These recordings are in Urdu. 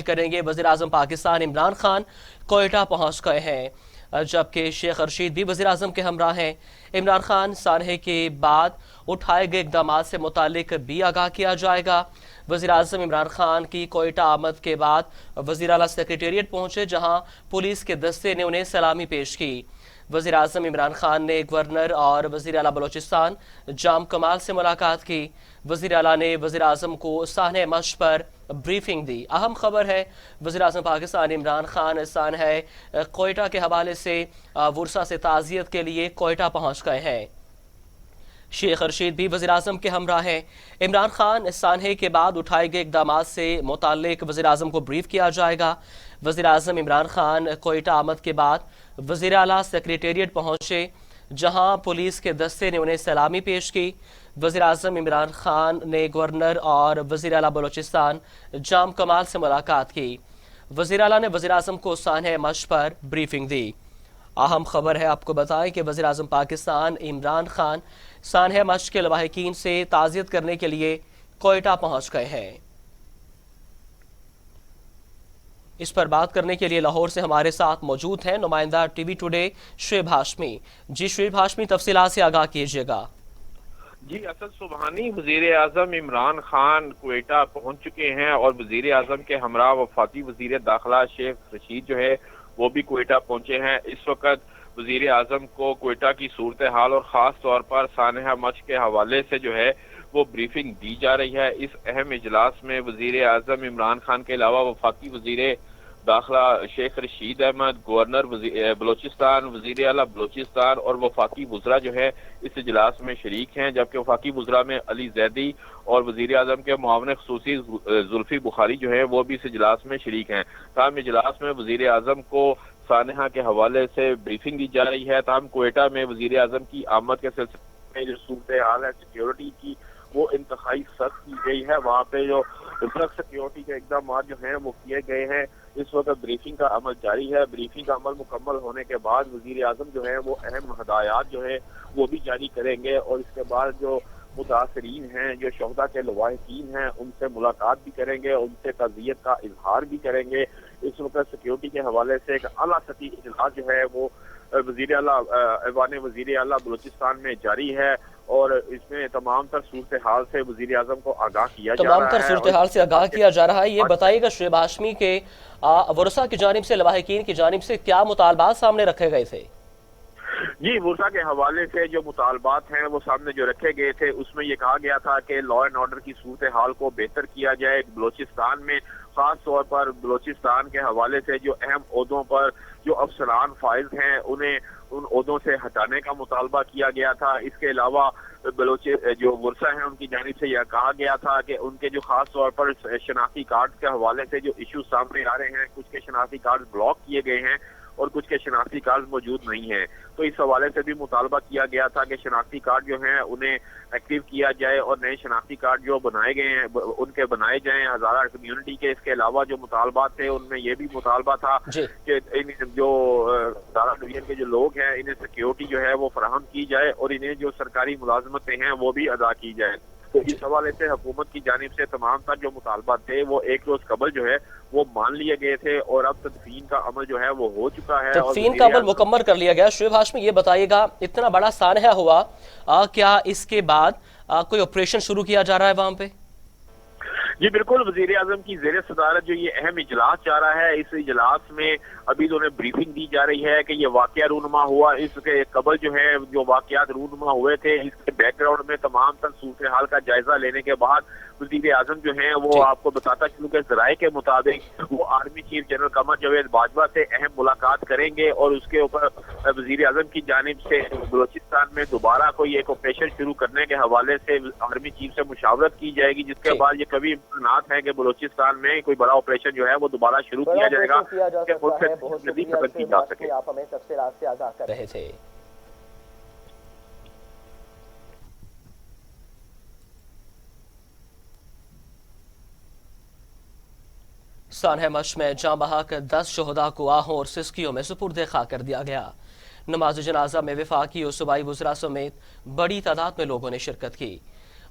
کریں گے۔ وزیراعظم پاکستان عمران خان کوئٹہ پہنچ گئے ہیں، جبکہ شیخ رشید بھی وزیراعظم کے ہمراہ ہیں۔ عمران خان سانحے کے بعد اٹھائے گئے اقدامات سے متعلق بھی آگاہ کیا جائے گا۔ وزیراعظم عمران خان کی کوئٹہ آمد کے بعد وزیر اعلیٰ سیکریٹریٹ پہنچے، جہاں پولیس کے دستے نے انہیں سلامی پیش کی۔ وزیراعظم عمران خان نے گورنر اور وزیر اعلیٰ بلوچستان جام کمال سے ملاقات کی۔ وزیر اعلیٰ نے وزیراعظم کو سانحہ مشق پر بریفنگ دی۔ اہم خبر ہے، وزیراعظم پاکستان عمران خان سانحہ کوئٹہ کے حوالے سے ورثہ سے تعزیت کے لیے کوئٹہ پہنچ گئے ہیں۔ شیخ رشید بھی وزیراعظم کے ہمراہ ہیں۔ عمران خان سانحے کے بعد اٹھائے گئے اقدامات سے متعلق وزیراعظم کو بریف کیا جائے گا۔ وزیراعظم عمران خان کوئٹہ آمد کے بعد وزیر اعلیٰ سیکریٹریٹ پہنچے، جہاں پولیس کے دستے نے انہیں سلامی پیش کی۔ وزیراعظم عمران خان نے گورنر اور وزیر اعلیٰ بلوچستان جام کمال سے ملاقات کی۔ وزیر اعلیٰ نے وزیراعظم کو سانحہ مشق پر بریفنگ دی۔ اہم خبر ہے، آپ کو بتائیں کہ وزیراعظم پاکستان عمران خان سانحہ مشق کے لواحقین سے تعزیت کرنے کے لیے کوئٹہ پہنچ گئے ہیں۔ اس پر بات کرنے کے لیے لاہور سے ہمارے ساتھ موجود ہیں نمائندہ TV Today Shoaib Hashmi. جی شعیب ہاشمی، تفصیلات سے آگاہ کیجیے گا۔ جی اسد سبحانی وزیر اعظم عمران خان کوئٹہ پہنچ چکے ہیں، اور وزیر اعظم کے ہمراہ وفاقی وزیر داخلہ شیخ رشید جو ہے وہ بھی کوئٹہ پہنچے ہیں۔ اس وقت وزیر اعظم کو کوئٹہ کی صورتحال اور خاص طور پر سانحہ مشق کے حوالے سے جو ہے وہ بریفنگ دی جا رہی ہے۔ اس اہم اجلاس میں وزیر اعظم عمران خان کے علاوہ وفاقی وزیر داخلہ شیخ رشید احمد، گورنر بلوچستان، وزیر اعلیٰ بلوچستان اور وفاقی وزراء جو ہے اس اجلاس میں شریک ہیں، جبکہ وفاقی وزراء میں علی زیدی اور وزیر اعظم کے معاون خصوصی زلفی بخاری جو ہے وہ بھی اس اجلاس میں شریک ہیں۔ تاہم اجلاس میں وزیر اعظم کو سانحہ کے حوالے سے بریفنگ دی جا رہی ہے۔ تاہم کوئٹہ میں وزیر اعظم کی آمد کے سلسلے میں جو صورتحال ہے سیکیورٹی کی وہ انتہائی سخت کی گئی ہے۔ وہاں پہ جو سخت سیکیورٹی کے اقدامات جو ہیں وہ کیے گئے ہیں۔ اس وقت بریفنگ کا عمل جاری ہے۔ بریفنگ کا عمل مکمل ہونے کے بعد وزیر اعظم جو ہے وہ اہم ہدایات جو ہے وہ بھی جاری کریں گے، اور اس کے بعد جو متاثرین ہیں، جو شہداء کے لواحقین ہیں، ان سے ملاقات بھی کریں گے، ان سے تعزیت کا اظہار بھی کریں گے۔ اس وقت سیکیورٹی کے حوالے سے ایک اعلیٰ سطحی اجلاس جو ہے وہ وزیر اعلیٰ ایوان وزیر اعلیٰ بلوچستان میں جاری ہے، اور اس میں تمام تر صورتحال سے وزیر اعظم کو آگاہ کیا جا رہا ہے۔ تمام تر صورتحال سے آگاہ کیا جا رہا ہے۔ یہ بتائیے گا شعیب ہاشمی کہ ورثہ کی جانب سے، لواحقین کی جانب سے کیا مطالبات سامنے رکھے گئے تھے؟ جی ورثہ کے حوالے سے جو مطالبات ہیں وہ سامنے جو رکھے گئے تھے، اس میں یہ کہا گیا تھا کہ لا اینڈ آرڈر کی صورتحال کو بہتر کیا جائے بلوچستان میں، خاص طور پر بلوچستان کے حوالے سے جو اہم عہدوں پر جو افسران فائز ہیں انہیں ان عہدوں سے ہٹانے کا مطالبہ کیا گیا تھا۔ اس کے علاوہ جو ورثہ ہیں ان کی جانب سے یہ کہا گیا تھا کہ ان کے جو خاص طور پر شناختی کارڈ کے حوالے سے جو ایشو سامنے آ رہے ہیں، کچھ کے شناختی کارڈ بلاک کیے گئے ہیں اور کچھ کے شناختی کارڈ موجود نہیں ہیں، تو اس حوالے سے بھی مطالبہ کیا گیا تھا کہ شناختی کارڈ جو ہیں انہیں ایکٹیو کیا جائے اور نئے شناختی کارڈ جو بنائے گئے ہیں ان کے بنائے جائیں ہزارہ کمیونٹی کے۔ اس کے علاوہ جو مطالبات تھے ان میں یہ بھی مطالبہ تھا کہ جو ہزارہ ڈویژن کے جو لوگ ہیں انہیں سیکیورٹی جو ہے وہ فراہم کی جائے، اور انہیں جو سرکاری ملازمتیں ہیں وہ بھی ادا کی جائے۔ تو اس حوالے سے حکومت کی جانب سے تمام تر جو مطالبات تھے وہ ایک روز قبل جو ہے وہ مان لیے گئے تھے، اور اب تدفین کا عمل جو ہے وہ ہو چکا ہے، تدفین کا عمل مکمل کر لیا گیا۔ شعیب ہاشمی یہ بتائیے گا، اتنا بڑا سانحہ ہوا، کیا اس کے بعد کوئی آپریشن شروع کیا جا رہا ہے وہاں پہ؟ جی بالکل، وزیر اعظم کی زیر صدارت جو یہ اہم اجلاس جا رہا ہے، اس اجلاس میں ابھی تو انہیں بریفنگ دی جا رہی ہے کہ یہ واقعہ رونما ہوا، اس کے قبل جو ہے جو واقعات رونما ہوئے تھے اس کے بیک گراؤنڈ میں تمام تر صورتحال کا جائزہ لینے کے بعد وزیر اعظم جو ہیں وہ آپ کو بتاتا چلوں کہ ذرائع کے مطابق وہ army chief general Qamar Javed Bajwa سے اہم ملاقات کریں گے، اور اس کے اوپر وزیر اعظم کی جانب سے بلوچستان میں دوبارہ کوئی ایک آپریشن شروع کرنے کے حوالے سے آرمی چیف سے مشاورت کی جائے گی، جس کے بعد یہ کبھی امکانات ہیں کہ بلوچستان میں کوئی بڑا آپریشن جو ہے وہ دوبارہ شروع کیا جائے گا کہ ملک سے جدید ختم کی جا سکے۔ آپ ہمیں تفصیلات سے آگاہ کر رہے تھے۔ سانحہ مشق میں جاں بحق 10 شہداء کو آہوں اور سسکیوں میں سپرد خاک کر دیا گیا۔ نماز جنازہ میں وفاقی اور صوبائی وزراء سمیت بڑی تعداد میں لوگوں نے شرکت کی۔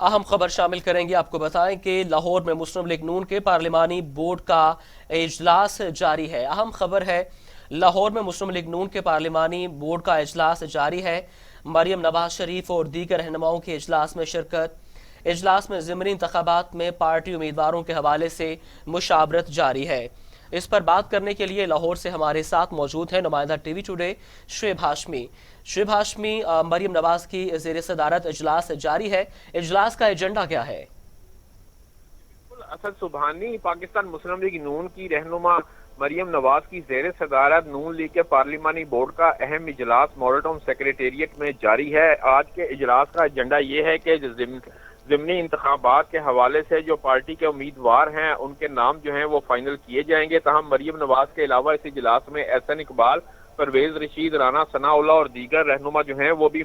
اہم خبر شامل کریں گے، آپ کو بتائیں کہ لاہور میں مسلم لیگ نون کے پارلیمانی بورڈ کا اجلاس جاری ہے۔ اہم خبر ہے، لاہور میں مسلم لیگ نون کے پارلیمانی بورڈ کا اجلاس جاری ہے۔ مریم نواز شریف اور دیگر رہنماؤں کے اجلاس میں شرکت۔ اجلاس میں ضمنی انتخابات میں پارٹی امیدواروں کے حوالے سے مشاورت جاری ہے۔ اس پر بات کرنے کے لیے لاہور سے ہمارے ساتھ موجود ہیں نمائندہ TV Today Shoaib Hashmi. Shoaib Hashmi, Maryam Nawaz کی زیر صدارت اجلاس جاری ہے، اجلاس کا ایجنڈا کیا ہے؟ اسد سبحانی پاکستان مسلم لیگ نون کی رہنما مریم نواز کی زیر صدارت نون لیگ کے پارلیمانی بورڈ کا اہم اجلاس ماڈل ٹاؤن سیکریٹریٹ میں جاری ہے۔ آج کے اجلاس کا ایجنڈا یہ ہے کہ ضمنی انتخابات کے حوالے سے جو پارٹی کے امیدوار ہیں ان کے نام جو ہیں وہ فائنل کیے جائیں گے۔ تاہم مریم نواز کے علاوہ اس اجلاس میں احسن اقبال، پرویز رشید، رانا ثناء اللہ اور دیگر رہنما جو ہیں وہ بھی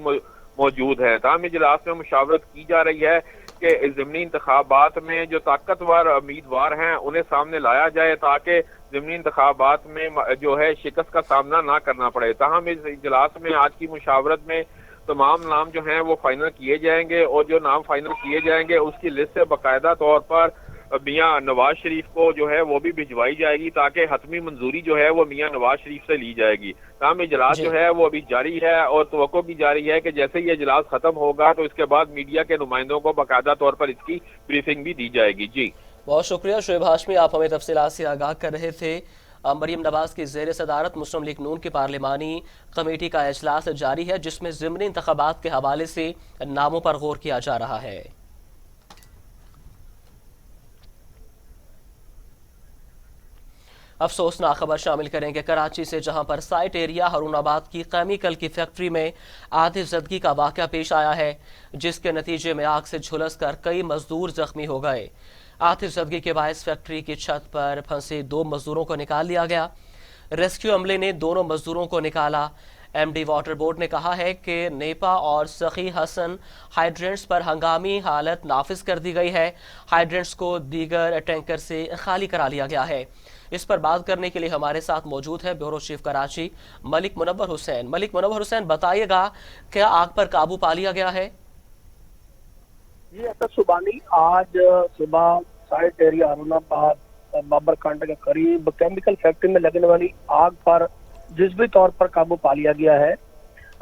موجود ہیں۔ تاہم اجلاس میں مشاورت کی جا رہی ہے کہ ضمنی انتخابات میں جو طاقتور امیدوار ہیں انہیں سامنے لایا جائے تاکہ ضمنی انتخابات میں جو ہے شکست کا سامنا نہ کرنا پڑے۔ تاہم اس اجلاس میں آج کی مشاورت میں تمام نام جو ہیں وہ فائنل کیے جائیں گے، اور جو نام فائنل کیے جائیں گے اس کی لسٹ سے باقاعدہ طور پر میاں نواز شریف کو جو ہے وہ بھی بھجوائی جائے گی تاکہ حتمی منظوری جو ہے وہ میاں نواز شریف سے لی جائے گی۔ تاہم اجلاس جو ہے وہ ابھی جاری ہے اور توقع بھی جاری ہے کہ جیسے یہ اجلاس ختم ہوگا تو اس کے بعد میڈیا کے نمائندوں کو باقاعدہ طور پر اس کی بریفنگ بھی دی جائے گی۔ جی بہت شکریہ شعیب ہاشمی، آپ ہمیں تفصیلات سے آگاہ کر رہے تھے۔ مریم نواز کی زیر صدارت مسلم لیگ نون کی پارلیمانی کمیٹی کا اجلاس جاری ہے جس میں ضمنی انتخابات کے حوالے سے ناموں پر غور کیا جا رہا ہے۔ افسوسناک خبر شامل کریں گے کراچی سے، جہاں پر سائٹ ایریا ہارون آباد کی کیمیکل کی فیکٹری میں آتش زدگی کا واقعہ پیش آیا ہے، جس کے نتیجے میں آگ سے جھلس کر کئی مزدور زخمی ہو گئے۔ آتش زدگی کے باعث فیکٹری کی چھت پر پھنسے 2 مزدوروں کو نکال لیا گیا۔ ریسکیو عملے نے دونوں مزدوروں کو نکالا۔ ایم ڈی واٹر بورڈ نے کہا ہے کہ نیپا اور سخی حسن ہائیڈرنٹس پر ہنگامی حالت نافذ کر دی گئی ہے۔ ہائیڈرنٹس کو دیگر ٹینکر سے خالی کرا لیا گیا ہے۔ اس پر بات کرنے کے لیے ہمارے ساتھ موجود ہے بیورو چیف کراچی ملک منور حسین۔ ملک منور حسین، بتائیے گا کیا آگ پر قابو پا لیا گیا ہے؟ جی اسد سبحانی، آج صبح سائٹ ایریا ہارون آباد بابر کانٹا کے قریب کیمیکل فیکٹری میں لگنے والی آگ پر جزوی طور پر قابو پا لیا گیا ہے،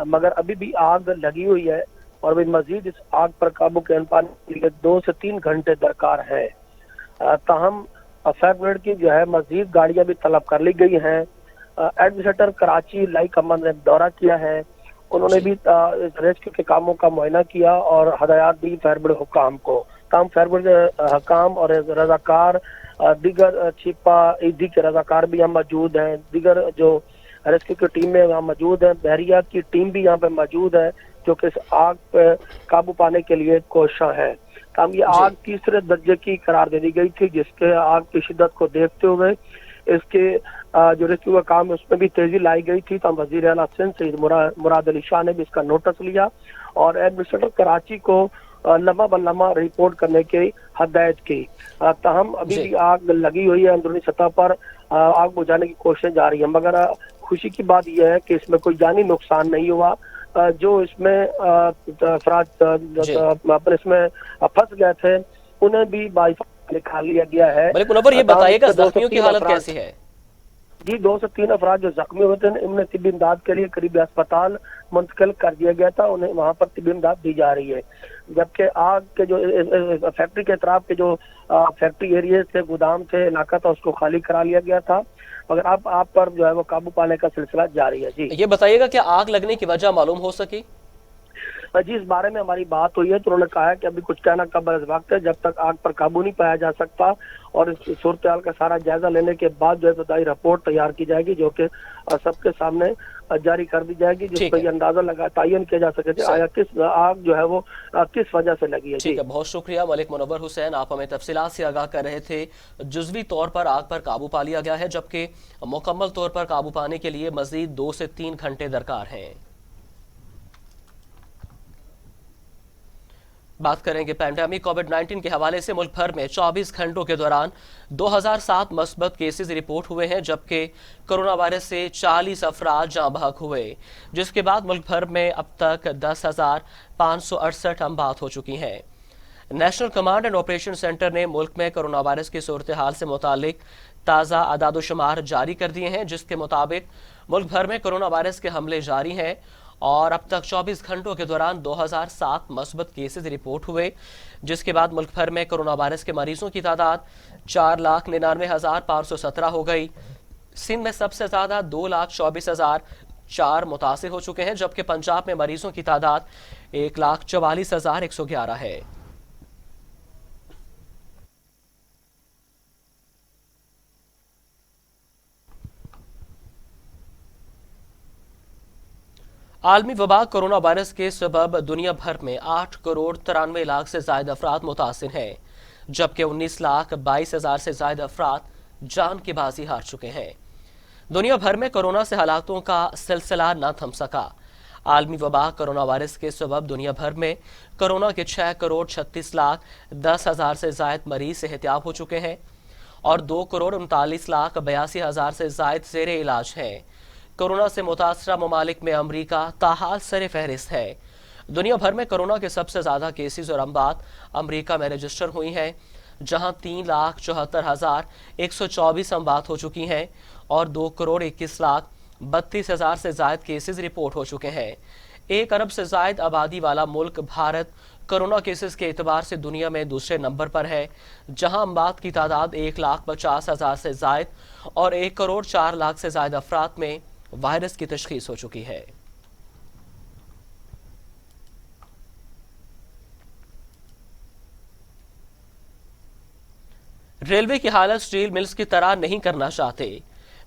مگر ابھی بھی آگ لگی ہوئی ہے اور ابھی مزید اس آگ پر قابو پانے کے لیے 2 سے 3 گھنٹے درکار ہے۔ تاہم فائر بریگیڈ کی جو ہے مزید گاڑیاں بھی طلب کر لی گئی ہیں۔ ایڈمنسٹریٹر کراچی لائی کمان نے دورہ کیا ہے، انہوں نے بھی ریسکیو کے کاموں کا معائنہ کیا اور ہدایات دی فائر بریگیڈ حکام کو۔ تاہم فائر بریگیڈ حکام اور رضاکار، دیگر چھپا ایدھی کے رضاکار بھی یہاں موجود ہیں، دیگر جو ریسکیو کی ٹیم میں یہاں موجود ہیں، بحریہ کی ٹیم بھی یہاں پہ موجود ہے جو کہ اس آگ پہ قابو پانے کے لیے کوشاں ہے۔ تاہم یہ آگ تیسرے درجے کی قرار دے دی گئی تھی، جس کے آگ کی شدت کو دیکھتے ہوئے اس کے جو ریسکیو کا کام ہے اس میں بھی تیزی لائی گئی تھی۔ تاہم وزیر اعلیٰ سندھ سید مراد علی شاہ نے بھی اس کا نوٹس لیا اور ایڈمنسٹریٹر کراچی کو لمحہ بلمحہ رپورٹ کرنے کی ہدایت کی۔ تاہم ابھی بھی آگ لگی ہوئی ہے، اندرونی سطح پر آگ بجھانے کی کوششیں جاری ہیں، مگر خوشی کی بات یہ ہے کہ اس میں کوئی جانی نقصان نہیں ہوا۔ جو اس میں افراد اپنے اس میں پھنس گئے تھے انہیں بھی باحفاظت نکال لیا گیا ہے۔ ملک منور، یہ بتائیے گا زخمیوں کی حالت کیسی ہے؟ جی 2 سے 3 افراد جو زخمی ہوئے تھے انہیں طبی امداد کے لیے قریبی اسپتال منتقل کر دیا گیا تھا، انہیں وہاں پر طبی امداد دی جا رہی ہے، جبکہ آگ کے جو فیکٹری کے اطراف کے جو فیکٹری ایریے تھے، گودام تھے، علاقہ تھا، اس کو خالی کرا لیا گیا تھا، مگر اب آپ پر جو ہے وہ قابو پانے کا سلسلہ جاری ہے۔ جی یہ بتائیے گا کہ آگ لگنے کی وجہ معلوم ہو سکی؟ جی اس بارے میں ہماری بات ہوئی ہے تو انہوں نے کہا ہے کہ ابھی کچھ کہنا قبل از وقت ہے، جب تک آگ پر قابو نہیں پایا جا سکتا اور اس صورتحال کا سارا جائزہ لینے کے بعد جو ہے ابتدائی رپورٹ تیار کی جائے گی جو کہ سب کے سامنے جاری کر دی جائے گی، جس پر یہ اندازہ تعین کیا جا سکے کہ آیا کس آگ جو ہے وہ کس وجہ سے لگی ہے۔ ٹھیک ہے، بہت شکریہ ملک منور حسین، آپ ہمیں تفصیلات سے آگاہ کر رہے تھے۔ جزوی طور پر آگ پر قابو پا لیا گیا ہے جبکہ مکمل طور پر قابو پانے کے لیے مزید 2 سے 3 گھنٹے درکار ہیں۔ بات کریں گے پینڈیمک کووڈ-19 کے حوالے سے ملک بھر میں 24 گھنٹوں کے دوران 2007 مثبت کیسز رپورٹ ہوئے ہیں، جبکہ کرونا وائرس سے 40 افراد جاں بحق ہوئے، جس کے بعد ملک بھر میں اب تک 10,568 اموات ہو چکی ہیں۔ National command and operation centre نے ملک میں کرونا وائرس کی صورتحال سے متعلق تازہ اعداد و شمار جاری کر دیے ہیں، جس کے مطابق ملک بھر میں کرونا وائرس کے حملے جاری ہیں اور اب تک 24 گھنٹوں کے دوران 2007 مثبت کیسز رپورٹ ہوئے، جس کے بعد ملک بھر میں کرونا وائرس کے مریضوں کی تعداد 4,99,517 ہو گئی۔ سندھ میں سب سے زیادہ 2,24,004 متاثر ہو چکے ہیں، جبکہ پنجاب میں مریضوں کی تعداد 1,44,111 ہے۔ عالمی وبا کرونا وائرس کے سبب دنیا بھر میں 8,93,00,000 سے زائد افراد متاثر ہیں، جبکہ 19,22,000 سے زائد افراد جان کی بازی ہار چکے ہیں۔ دنیا بھر میں کرونا سے ہلاکتوں کا سلسلہ نہ تھم سکا۔ عالمی وبا کرونا وائرس کے سبب دنیا بھر میں کرونا کے 6,36,10,000 سے زائد مریض صحتیاب ہو چکے ہیں اور 2,39,82,000 سے زائد زیر علاج ہیں۔ کرونا سے متاثرہ ممالک میں امریکہ تاحال سر فہرست ہے۔ دنیا بھر میں کرونا کے سب سے زیادہ کیسز اور اموات امریکہ میں رجسٹر ہوئی ہیں، جہاں 3,74,124 اموات ہو چکی ہیں اور 2,21,32,000 سے زائد کیسز رپورٹ ہو چکے ہیں۔ 1 ارب سے زائد آبادی والا ملک بھارت کرونا کیسز کے اعتبار سے دنیا میں دوسرے نمبر پر ہے، جہاں اموات کی تعداد 1,50,000 سے زائد اور 1,04,00,000 سے زائد افراد میں وائرس کی تشخیص ہو چکی ہے۔ ریلوے کی حالت سٹیل ملز کی طرح نہیں کرنا چاہتے۔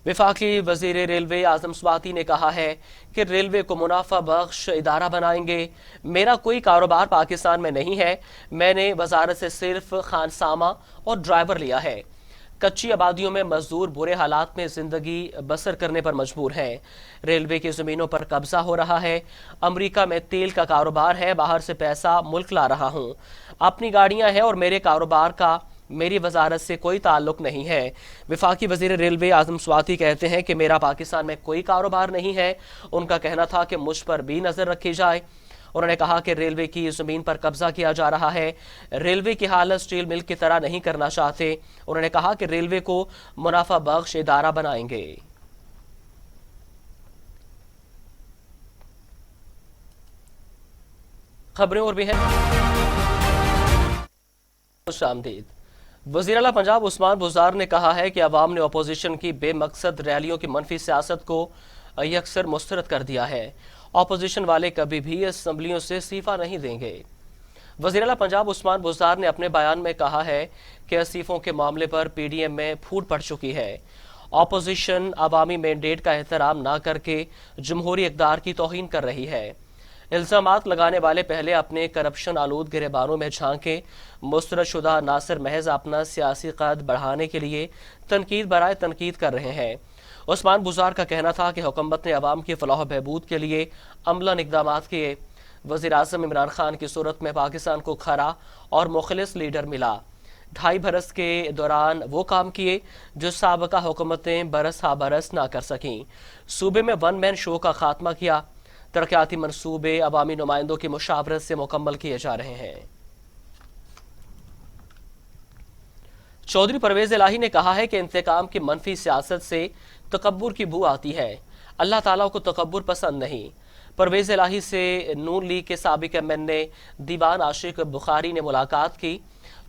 وفاقی وزیر ریلوے اعظم سواتی نے کہا ہے کہ ریلوے کو منافع بخش ادارہ بنائیں گے۔ میرا کوئی کاروبار پاکستان میں نہیں ہے، میں نے وزارت سے صرف خانسامہ اور ڈرائیور لیا ہے۔ کچی آبادیوں میں مزدور برے حالات میں زندگی بسر کرنے پر مجبور ہیں۔ ریلوے کی زمینوں پر قبضہ ہو رہا ہے۔ امریکہ میں تیل کا کاروبار ہے، باہر سے پیسہ ملک لا رہا ہوں۔ اپنی گاڑیاں ہیں اور میرے کاروبار کا میری وزارت سے کوئی تعلق نہیں ہے۔ وفاقی وزیر ریلوے اعظم سواتی کہتے ہیں کہ میرا پاکستان میں کوئی کاروبار نہیں ہے۔ ان کا کہنا تھا کہ مجھ پر بھی نظر رکھی جائے۔ انہوں نے کہا کہ ریلوے کی زمین پر قبضہ کیا جا رہا ہے۔ ریلوے کی حالت سٹیل مل کی طرح نہیں کرنا چاہتے۔ انہوں نے کہا کہ ریلوے کو منافع بخش ادارہ بنائیں گے۔ خبریں اور بھی ہیں۔ خوش آمدید۔ وزیر اعلیٰ پنجاب عثمان بزدار نے کہا ہے کہ عوام نے اپوزیشن کی بے مقصد ریلیوں کی منفی سیاست کو یکسر مسترد کر دیا ہے۔ اپوزیشن والے کبھی بھی اسمبلیوں سے استعفیٰ نہیں دیں گے۔ وزیر اعلیٰ پنجاب عثمان بزدار نے اپنے بیان میں کہا ہے کہ استعفوں کے معاملے پر پی ڈی ایم میں پھوٹ پڑ چکی ہے۔ اپوزیشن عوامی مینڈیٹ کا احترام نہ کر کے جمہوری اقدار کی توہین کر رہی ہے۔ الزامات لگانے والے پہلے اپنے کرپشن آلود گریبانوں میں جھانکیں۔ مسترد شدہ عناصر محض اپنا سیاسی قد بڑھانے کے لیے تنقید برائے تنقید کر رہے ہیں۔ عثمان بزدار کا کہنا تھا کہ حکومت نے عوام کی فلاح و بہبود کے لیے عملاً اقدامات کیے۔ وزیر اعظم عمران خان کی صورت میں پاکستان کو کھرا اور مخلص لیڈر ملا۔ 2.5 برس کے دوران وہ کام کیے جو سابقہ حکومتیں برس ہا برس نہ کر سکیں۔ صوبے میں ون مین شو کا خاتمہ کیا۔ ترقیاتی منصوبے عوامی نمائندوں کی مشاورت سے مکمل کیے جا رہے ہیں۔ چودھری پرویز الہی نے کہا ہے کہ انتقام کی منفی سیاست سے تکبر کی بو آتی ہے۔ اللہ تعالیٰ کو تکبر پسند نہیں۔ پرویز الہی سے نون لیگ کے سابق ایم این اے دیوان عاشق بخاری نے ملاقات کی،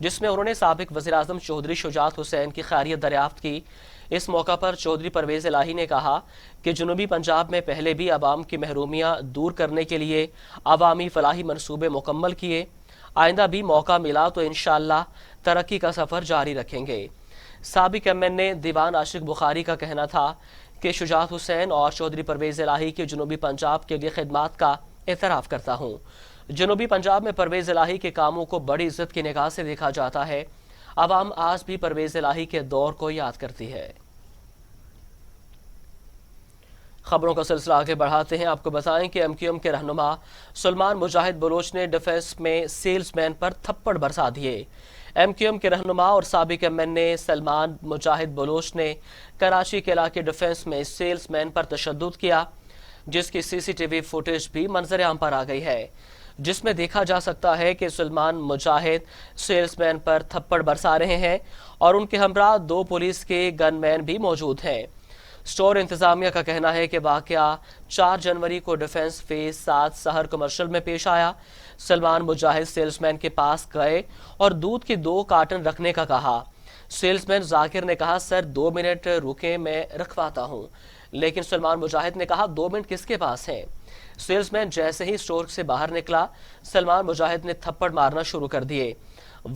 جس میں انہوں نے سابق وزیر اعظم چودھری شجاعت حسین کی خیریت دریافت کی۔ اس موقع پر چودھری پرویز الہی نے کہا کہ جنوبی پنجاب میں پہلے بھی عوام کی محرومیاں دور کرنے کے لیے عوامی فلاحی منصوبے مکمل کیے۔ آئندہ بھی موقع ملا تو انشاءاللہ ترقی کا سفر جاری رکھیں گے۔ سابق ایم این اے دیوان عاشق بخاری کا کہنا تھا کہ شجاعت حسین اور چودھری پرویز الہی کی جنوبی پنجاب کے لیے خدمات کا اعتراف کرتا ہوں۔ جنوبی پنجاب میں پرویز الہی کے کاموں کو بڑی عزت کی نگاہ سے دیکھا جاتا ہے۔ عوام آج بھی پرویز الہی کے دور کو یاد کرتی ہے۔ خبروں کا سلسلہ آگے بڑھاتے ہیں۔ آپ کو بتائیں کہ ایم کیو ایم کے رہنما سلمان مجاہد بلوچ نے ڈیفنس میں سیلز مین پر تھپڑ برسا دیے۔ ایم کیو ایم کے رہنما اور سابق ایم این اے سلمان مجاہد بلوچ نے کراچی کے علاقے ڈیفنس میں سیلز مین پر تشدد کیا، جس کی سی سی ٹی وی فوٹیج بھی منظر عام پر آ گئی ہے۔ جس میں دیکھا جا سکتا ہے کہ سلمان مجاہد سیلز مین پر تھپڑ برسا رہے ہیں اور ان کے ہمراہ 2 پولیس کے گن مین بھی موجود ہیں۔ سٹور انتظامیہ کا کہنا ہے کہ واقعہ 4 جنوری کو ڈیفنس فیز 7 سحر کمرشل میں پیش آیا۔ سلمان مجاہد سیلز مین کے پاس گئے اور دودھ کی 2 کارٹن رکھنے کا کہا۔ سیلز مین ذاکر نے کہا سر 2 منٹ رکیں میں رکھواتا ہوں، لیکن سلمان مجاہد نے کہا 2 منٹ کس کے پاس ہیں؟ سیلز مین جیسے ہی سٹور سے باہر نکلا سلمان مجاہد نے تھپڑ مارنا شروع کر دیے۔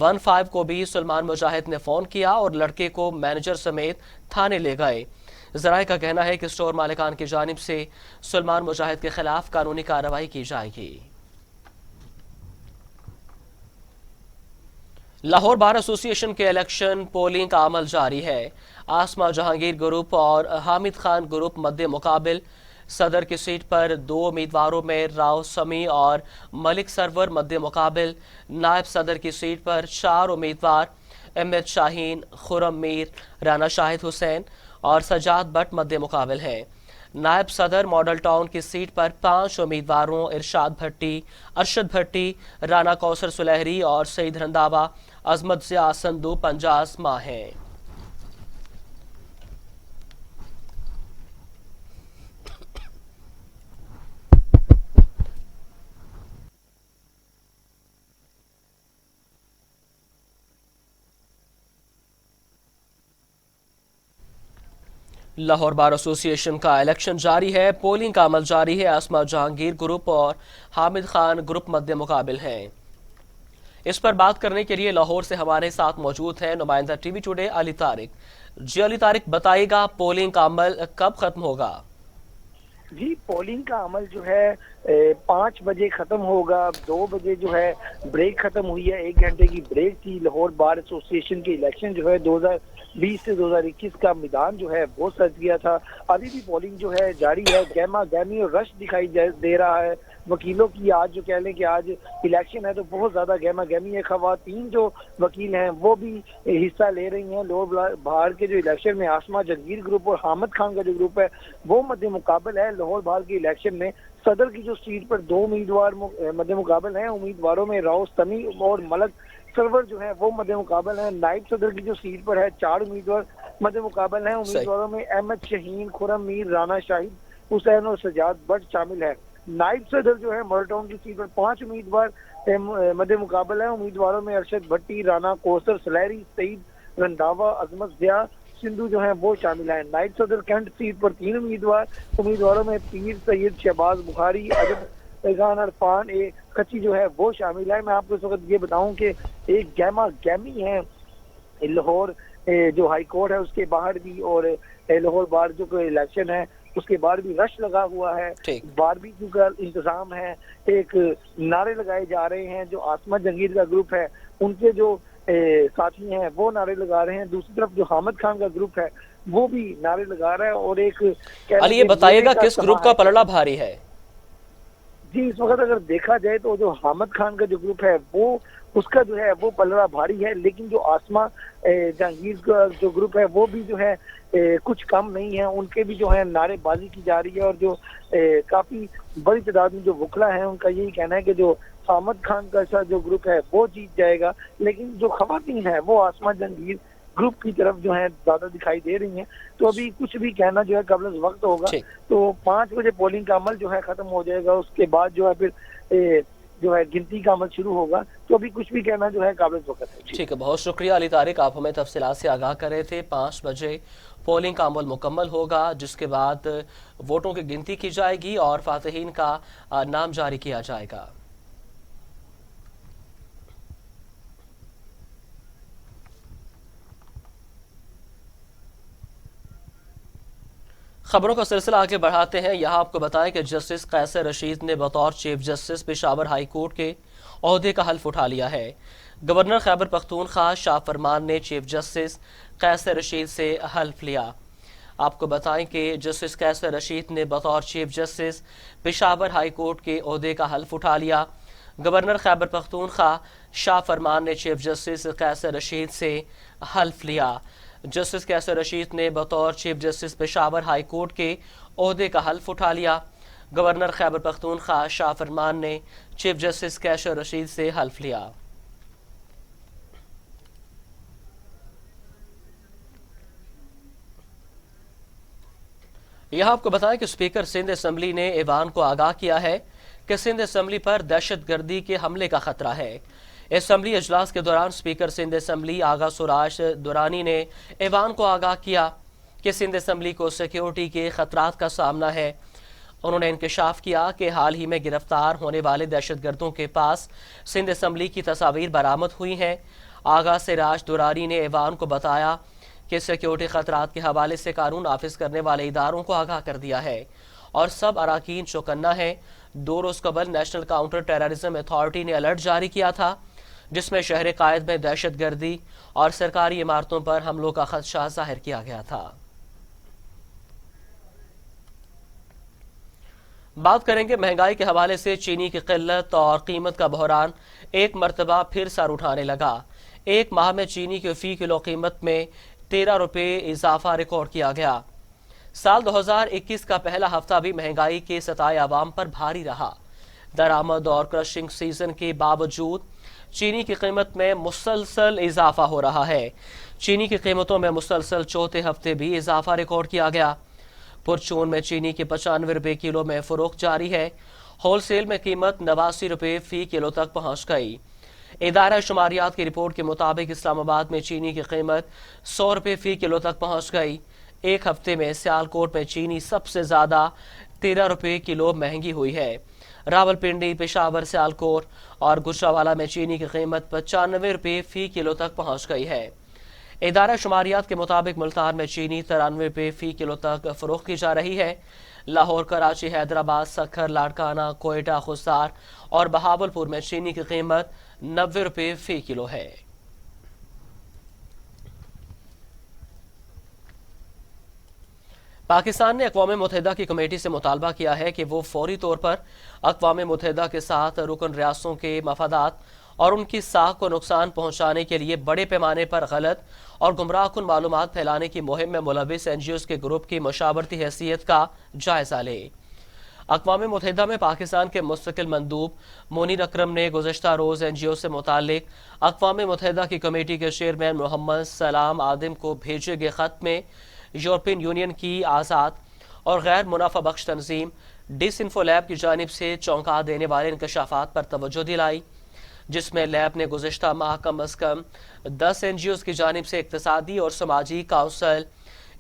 15 کو بھی سلمان مجاہد نے فون کیا اور لڑکے کو مینیجر سمیت تھانے لے گئے۔ ذرائع کا کہنا ہے کہ سٹور مالکان کی جانب سے سلمان مجاہد کے خلاف قانونی کارروائی کی جائے گی۔ لاہور بار ایسوسی ایشن کے الیکشن پولنگ کا عمل جاری ہے۔ آسما جہانگیر گروپ اور حامد خان گروپ مد مقابل۔ صدر کی سیٹ پر 2 امیدواروں میں راؤ سمی اور ملک سرور مد مقابل۔ نائب صدر کی سیٹ پر 4 امیدوار احمد شاہین، خرم میر، رانا شاہد حسین اور سجاد بٹ مد مقابل ہیں۔ نائب صدر ماڈل ٹاؤن کی سیٹ پر 5 امیدواروں ارشاد بھٹی، ارشد بھٹی، رانا کوثر سلیہری اور سعید رنداوا، عظمت ضیاء سندو 50 ماہ ہیں۔ لاہور بار ایسوسی ایشن کا الیکشن جاری ہے، پولنگ کا عمل جاری ہے۔ آسما جہانگیر گروپ اور حامد خان گروپ مد مقابل ہیں۔ اس پر بات کرنے کے لیے لاہور سے ہمارے ساتھ موجود ہیں نمائندہ ٹی وی ٹوڈے علی طارق۔ جی علی طارق، بتائیے گا پولنگ کا عمل کب ختم ہوگا؟ جی پولنگ کا عمل جو ہے 5 بجے ختم ہوگا۔ 2 بجے جو ہے بریک ختم ہوئی ہے، 1 گھنٹے کی بریک تھی۔ لاہور بار ایسوسی ایشن کے الیکشن جو ہے 2020 سے 2021 کا میدان جو ہے وہ سج گیا تھا۔ ابھی بھی پولنگ جو ہے جاری ہے، گہما گہمی اور رش دکھائی دے رہا ہے وکیلوں کی۔ آج جو کہہ لیں کہ آج الیکشن ہے تو بہت زیادہ گہما گہمی ہے۔ خواتین جو وکیل ہیں وہ بھی حصہ لے رہی ہیں۔ لاہور بار کے جو الیکشن میں آسما جہانگیر گروپ اور حامد خان کا جو گروپ ہے وہ مد مقابل ہے۔ لاہور بار کے الیکشن میں صدر کی جو سیٹ پر 2 امیدوار مد مقابل ہیں۔ امیدواروں میں راؤ سمی اور ملک سرور جو ہے وہ مد مقابل ہیں۔ نائب صدر کی جو سیٹ پر ہے 4 امیدوار مد مقابل ہیں۔ امیدواروں میں احمد شاہین، خرم میر، رانا شاہد حسین اور سجاد بٹ شامل ہے۔ نائب صدر جو ہے ماڈل ٹاؤن کی سیٹ پر 5 امیدوار مد مقابل ہیں۔ امیدواروں میں ارشد بھٹی، رانا کوثر سلیہری، سعید رنداوا، عظمت ضیاء سندھو جو ہیں وہ شامل ہیں۔ نائب صدر کینٹ سیٹ پر 3 امیدواروں میں پیر سید شہباز بخاری، عجب پیغان عرفان کچی جو ہے وہ شامل ہے۔ میں آپ کو اس وقت یہ بتاؤں کہ ایک گہما گہمی ہے لاہور جو ہائی کورٹ ہے اس کے باہر بھی، اور لاہور بار جو الیکشن ہے اس کے بعد بھی رش لگا ہوا ہے۔ باربیکیو کا انتظام ہے، ایک نعرے لگائے جا رہے ہیں۔ جو آسما جہانگیر کا گروپ ہے ان کے جو ساتھی ہیں وہ نعرے لگا رہے ہیں، دوسری طرف جو حامد خان کا گروپ ہے وہ بھی نعرے لگا رہا ہے۔ اور ایک علی یہ بتائیے گا کس گروپ کا پلڑا بھاری ہے؟ جی اس وقت اگر دیکھا جائے تو جو حامد خان کا جو گروپ ہے وہ اس کا جو ہے وہ پلڑا بھاری ہے، لیکن جو آسما جہانگیر کا جو گروپ ہے وہ بھی جو ہے کچھ کم نہیں ہے۔ ان کے بھی جو ہے نعرے بازی کی جا رہی ہے، اور جو کافی بڑی تعداد میں جو وکلا ہیں ان کا یہی کہنا ہے کہ جو حامد خان کا جو گروپ ہے وہ جیت جائے گا، لیکن جو خواتین ہیں وہ آسما جہانگیر گروپ کی طرف جو ہے زیادہ دکھائی دے رہی ہیں۔ تو ابھی کچھ بھی کہنا جو ہے قبل از وقت ہوگا۔ تو 5 بجے پولنگ کا عمل جو ہے ختم ہو جائے گا، اس کے بعد جو ہے پھر جو ہے گنتی کا عمل شروع ہوگا۔ تو ابھی کچھ بھی کہنا جو ہے قابل وقت ہے۔ ٹھیک ہے، بہت شکریہ علی طارق، آپ ہمیں تفصیلات سے آگاہ کر رہے تھے۔ 5 بجے پولنگ کا عمل مکمل ہوگا، جس کے بعد ووٹوں کی گنتی کی جائے گی اور فاتحین کا نام جاری کیا جائے گا۔ خبروں کا سلسلہ آگے بڑھاتے ہیں۔ یہاں آپ کو بتائیں کہ جسٹس قیصر رشید نے بطور chief justice Peshawar high court کے عہدے کا حلف اٹھا لیا ہے۔ گورنر خیبر پختونخوا شاہ فرمان نے چیف جسٹس قیصر رشید سے حلف لیا۔ آپ کو بتائیں کہ جسٹس قیصر رشید نے بطور chief justice Peshawar high court کے عہدے کا حلف اٹھا لیا۔ گورنر خیبر پختونخوا شاہ فرمان نے چیف جسٹس قیصر رشید سے حلف لیا۔ جسٹس قیصر رشید نے بطور chief justice Peshawar high court کے عہدے کا حلف اٹھا لیا۔ گورنر خیبر پختونخوا شاہ فرمان نے چیف جسٹس کیشر رشید سے حلف لیا۔ یہاں آپ کو بتائیں کہ اسپیکر سندھ اسمبلی نے ایوان کو آگاہ کیا ہے کہ سندھ اسمبلی پر دہشت گردی کے حملے کا خطرہ ہے۔ اسمبلی اجلاس کے دوران اسپیکر سندھ اسمبلی آغا سراج دورانی نے ایوان کو آگاہ کیا کہ سندھ اسمبلی کو سیکیورٹی کے خطرات کا سامنا ہے۔ انہوں نے انکشاف کیا کہ حال ہی میں گرفتار ہونے والے دہشت گردوں کے پاس سندھ اسمبلی کی تصاویر برآمد ہوئی ہیں۔ آغا سراج دورانی نے ایوان کو بتایا کہ سیکیورٹی خطرات کے حوالے سے قانون نافذ کرنے والے اداروں کو آگاہ کر دیا ہے اور سب اراکین چوکنا ہے۔ 2 روز قبل نیشنل کاؤنٹر ٹیررزم اتھارٹی نے الرٹ جاری کیا تھا جس میں شہر قائد میں دہشت گردی اور سرکاری عمارتوں پر حملوں کا خدشہ ظاہر کیا گیا تھا۔ بات کریں گے مہنگائی کے حوالے سے چینی کی قلت اور قیمت کا بحران ایک مرتبہ پھر سر اٹھانے لگا۔ ایک ماہ میں چینی کی فی کلو قیمت میں 13 روپے اضافہ ریکارڈ کیا گیا۔ سال 2021 کا پہلا ہفتہ بھی مہنگائی کے ستائے عوام پر بھاری رہا۔ درآمد اور کرشنگ سیزن کے باوجود چینی کی قیمت میں مسلسل اضافہ ہو رہا ہے۔ چینی کی قیمتوں میں مسلسل چوتھے ہفتے بھی اضافہ ریکارڈ کیا گیا۔ پرچون میں چینی کی 95 روپے کلو میں فروخت جاری ہے۔ ہول سیل میں قیمت 89 روپے فی کلو تک پہنچ گئی۔ ادارہ شماریات کی رپورٹ کے مطابق اسلام آباد میں چینی کی قیمت 100 روپے فی کلو تک پہنچ گئی۔ ایک ہفتے میں سیالکوٹ میں چینی سب سے زیادہ 13 روپے کلو مہنگی ہوئی ہے۔ راولپنڈی، پشاور، سیالکوٹ اور گجرانوالہ میں چینی کی قیمت 95 روپے فی کلو تک پہنچ گئی ہے۔ ادارہ شماریات کے مطابق ملتان میں چینی 93 روپے فی کلو تک فروخت کی جا رہی ہے۔ لاہور، کراچی، حیدرآباد، سکھر، لاڑکانہ، کوئٹہ، خضدار اور بہاولپور میں چینی کی قیمت 90 روپے فی کلو ہے۔ پاکستان نے اقوام متحدہ کی کمیٹی سے مطالبہ کیا ہے کہ وہ فوری طور پر اقوام متحدہ کے ساتھ رکن ریاستوں کے مفادات اور ان کی ساکھ کو نقصان پہنچانے کے لیے بڑے پیمانے پر غلط اور گمراہ کن معلومات پھیلانے کی مہم میں ملوث این جی اوز کے گروپ کی مشاورتی حیثیت کا جائزہ لے۔ اقوام متحدہ میں پاکستان کے مستقل مندوب منیر اکرم نے گزشتہ روز این جی او سے متعلق اقوام متحدہ کی کمیٹی کے چیئرمین محمد سلام آدم کو بھیجے گئے خط میں یورپین یونین کی آزاد اور غیر منافع بخش تنظیم ڈس انفو لیب کی جانب سے چونکا دینے والے انکشافات پر توجہ دلائی، جس میں لیب نے گزشتہ ماہ کم از کم 10 این جی اوز کی جانب سے اقتصادی اور سماجی کونسل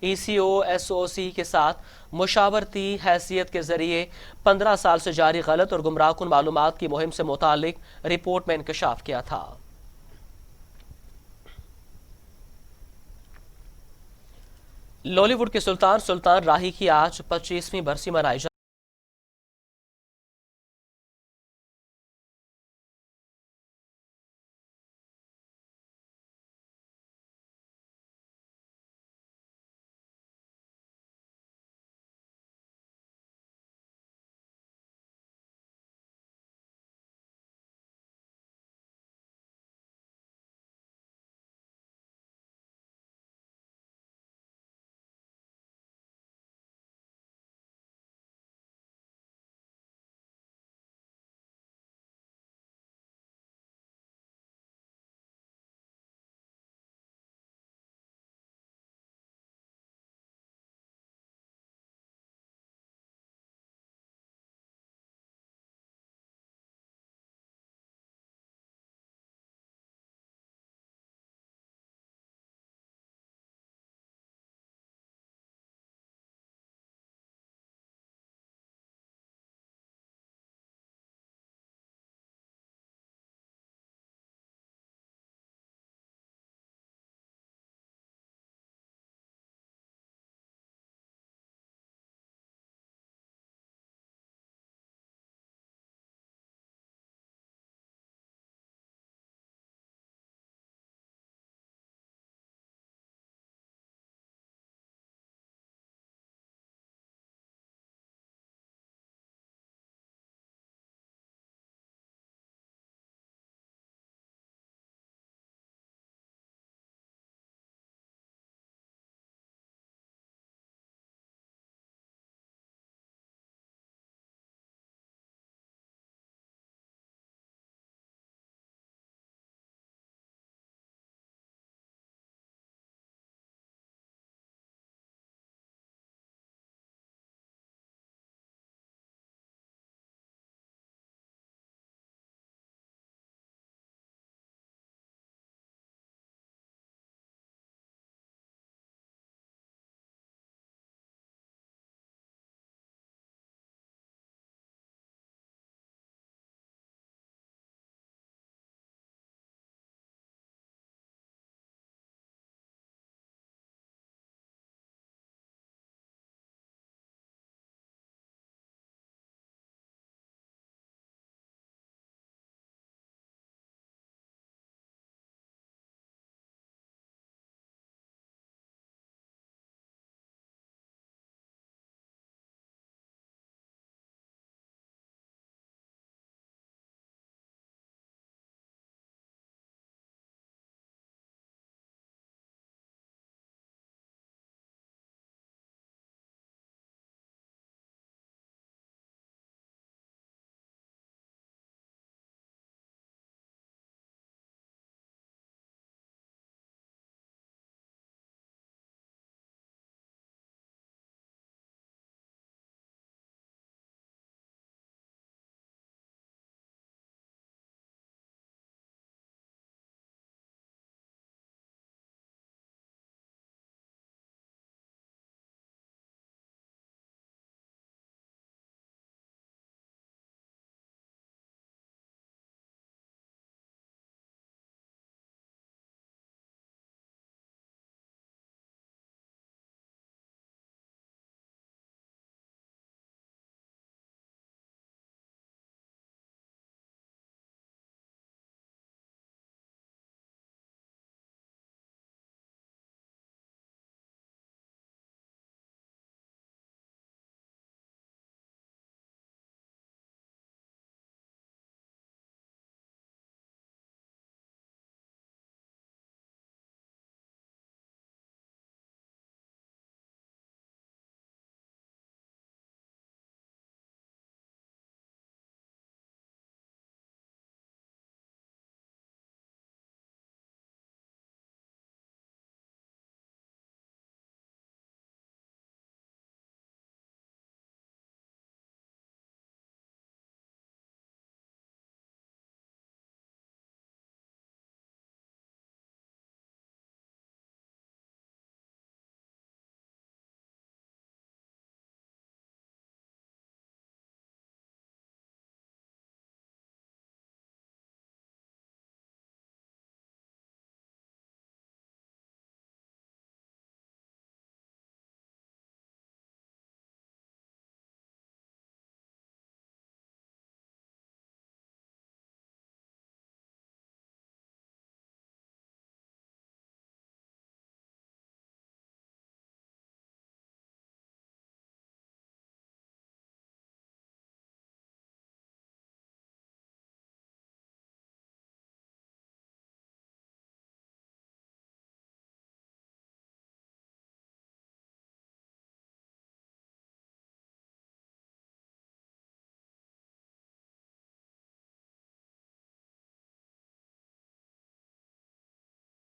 ای سی او ایس او سی کے ساتھ مشاورتی حیثیت کے ذریعے 15 سال سے جاری غلط اور گمراہ کن معلومات کی مہم سے متعلق رپورٹ میں انکشاف کیا تھا۔ لولی ووڈ کے سلطان راہی کی آج 25ویں برسی منائی